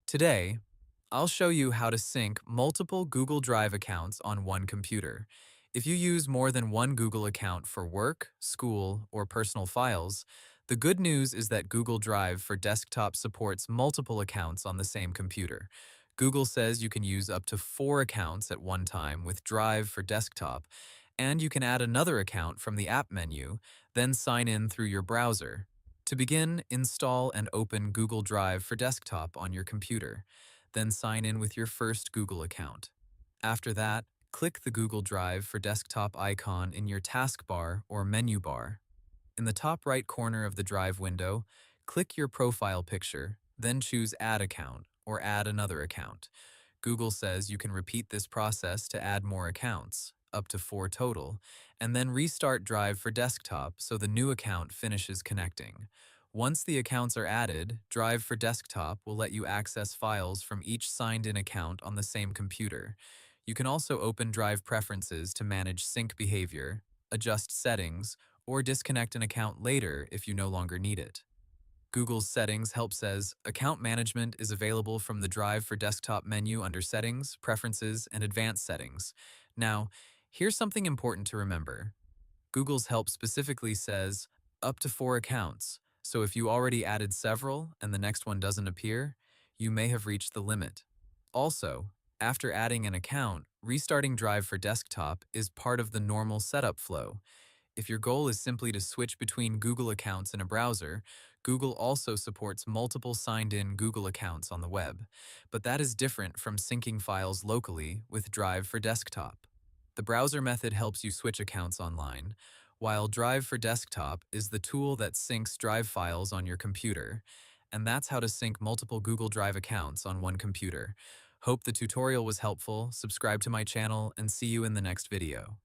Today, I'll show you how to sync multiple Google Drive accounts on one computer. If you use more than one Google account for work, school, or personal files, the good news is that Google Drive for Desktop supports multiple accounts on the same computer. Google says you can use up to 4 accounts at one time with Drive for Desktop, and you can add another account from the app menu, then sign in through your browser. To begin, install and open Google Drive for Desktop on your computer. Then sign in with your first Google account. After that, click the Google Drive for Desktop icon in your taskbar or menu bar. In the top right corner of the Drive window, click your profile picture, then choose Add Account or Add Another Account. Google says you can repeat this process to add more accounts, up to 4 total, and then restart Drive for Desktop so the new account finishes connecting. Once the accounts are added, Drive for Desktop will let you access files from each signed-in account on the same computer. You can also open Drive preferences to manage sync behavior, adjust settings, or disconnect an account later if you no longer need it. Google's Settings help says account management is available from the Drive for Desktop menu under Settings, Preferences, and Advanced Settings. Now, here's something important to remember. Google's help specifically says up to 4 accounts, so if you already added several and the next one doesn't appear, you may have reached the limit. Also, after adding an account, restarting Drive for Desktop is part of the normal setup flow. If your goal is simply to switch between Google accounts in a browser, Google also supports multiple signed-in Google accounts on the web, but that is different from syncing files locally with Drive for Desktop. The browser method helps you switch accounts online, while Drive for Desktop is the tool that syncs Drive files on your computer, and that's how to sync multiple Google Drive accounts on one computer. Hope the tutorial was helpful, subscribe to my channel, and see you in the next video.